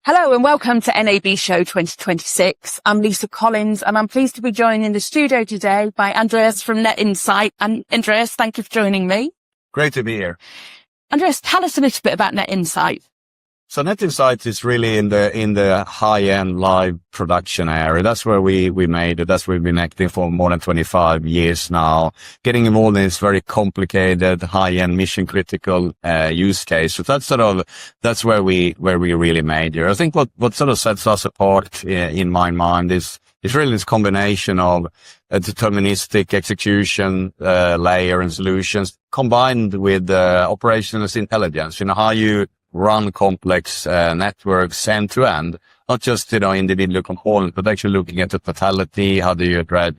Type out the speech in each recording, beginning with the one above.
Hello and welcome to NAB Show 2026. I'm Lisa Collins and I'm pleased to be joined in the studio today by Andreas from Net Insight. And Andreas, thank you for joining me. Great to be here. Andreas, tell us a little bit about Net Insight. So Net Insight is really in the high-end live production area. That's where we made it. That's where we've been acting for more than 25 years now, getting involved in this very complicated, high-end, mission-critical use case. So that's where we really major. I think what sort of sets us apart in my mind is really this combination of a deterministic execution layer and solutions combined with operational intelligence. You know, how you run complex networks end to end, not just, individual components, but actually looking at the totality. How do you address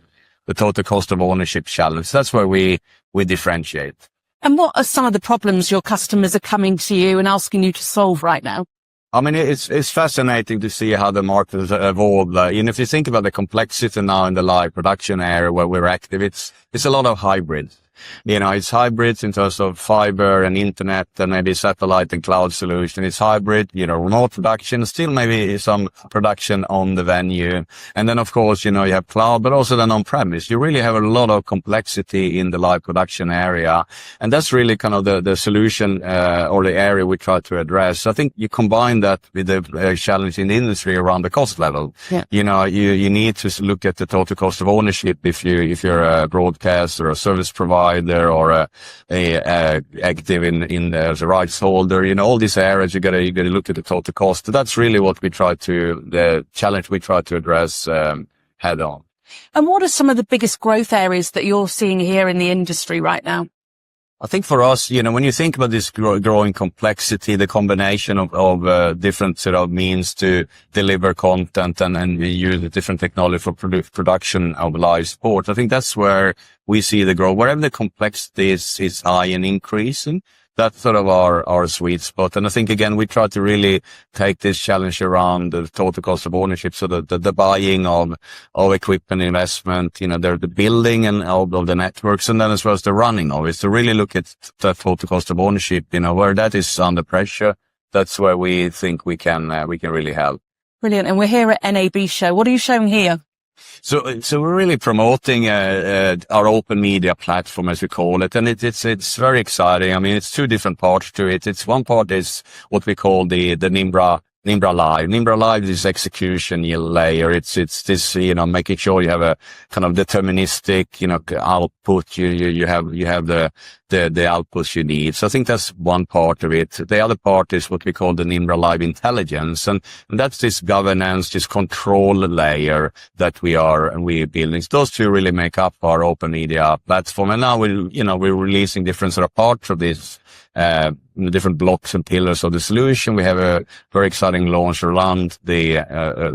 the total cost of ownership challenge? That's where we differentiate. And what are some of the problems your customers are coming to you and asking you to solve right now? I mean, it's fascinating to see how the market has evolved. If you think about the complexity now in the live production area where we're active, it's a lot of hybrids. It's hybrids in terms of fiber and internet and maybe satellite and cloud solution. It's hybrid, remote production, still maybe some production on the venue. And then, of course, you have cloud, but also then on-premise. You really have a lot of complexity in the live production area. And that's really kind of the solution, or the area we try to address. So I think you combine that with the challenge in the industry around the cost level. Yeah. You need to look at the total cost of ownership if you're a broadcaster or a service provider or active in as a rights holder, all these areas you gotta look at the total cost. That's really what the challenge we try to address head on. And what are some of the biggest growth areas that you're seeing here in the industry right now? I think for us, when you think about this growing complexity, the combination of different sort of means to deliver content and use a different technology for production of live sport, I think that's where we see the growth. Wherever the complexity is high and increasing, that's sort of our sweet spot. And I think, again, we try to really take this challenge around the total cost of ownership. So the buying of equipment investment, the building and of the networks, and then as well as the running of it. So really look at the total cost of ownership, where that is under pressure. That's where we think we can really help. Brilliant. And we're here at NAB Show. What are you showing here? So we're really promoting our open media platform, as we call it, and it's very exciting. I mean, it's two different parts to it. It's one part is what we call the Nimbra Live. Nimbra Live is execution layer. It's this, making sure you have a kind of deterministic, output. You have the outputs you need. So I think that's one part of it. The other part is what we call the Nimbra Live Intelligence. And that's this governance, this control layer that we're building. So those two really make up our open media platform. And now we're releasing different sort of parts of this, different blocks and pillars of the solution. We have a very exciting launch around the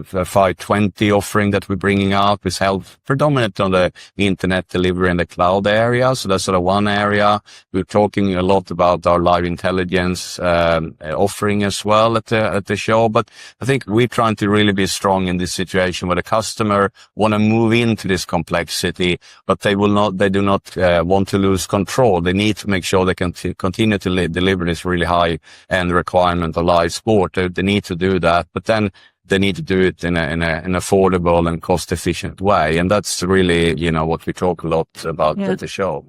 520 offering that we're bringing out, which helps predominant on the internet delivery and the cloud area. So that's sort of one area. We're talking a lot about our live intelligence offering as well at the show. But I think we're trying to really be strong in this situation where the customer want to move into this complexity, but they do not want to lose control. They need to make sure they can continue to deliver this really high end requirement of live sport. They need to do that, but then they need to do it in an affordable and cost efficient way. And that's really, what we talk a lot about at the show.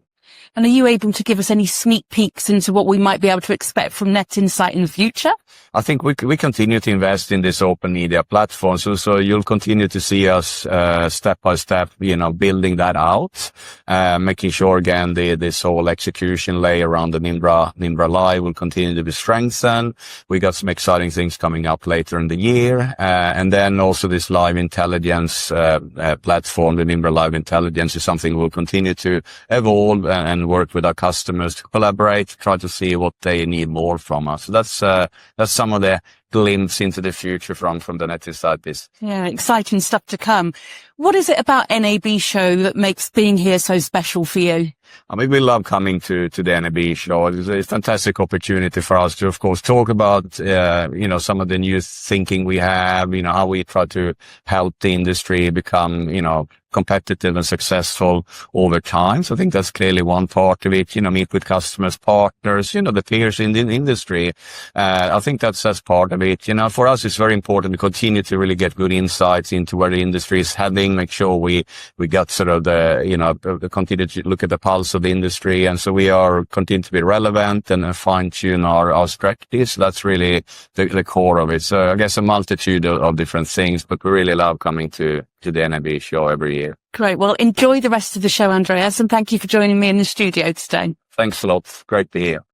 And are you able to give us any sneak peeks into what we might be able to expect from Net Insight in the future? I think we continue to invest in this open media platform. So you'll continue to see us, step by step, building that out, making sure again, this whole execution layer around the Nimbra Live will continue to be strengthened. We got some exciting things coming up later in the year. And then also this live intelligence, platform, the Nimbra Live Intelligence is something we'll continue to evolve and work with our customers to collaborate, try to see what they need more from us. So that's some of the glimpse into the future from the Net Insight business. Yeah, exciting stuff to come. What is it about NAB Show that makes being here so special for you? I mean, we love coming to the NAB Show. It's a fantastic opportunity for us to, of course, talk about, some of the new thinking we have, how we try to help the industry become, competitive and successful over time. So I think that's clearly one part of it. Meet with customers, partners, the peers in the industry. I think that's part of it. For us, it's very important to continue to really get good insights into where the industry is heading, make sure we got sort of continue to look at the pulse of the industry. And so we are continue to be relevant and fine tune our strategies. So that's really the core of it. So I guess a multitude of different things, but we really love coming to the NAB show every year. Great. Well, enjoy the rest of the show, Andreas, and thank you for joining me in the studio today. Thanks a lot. Great to hear.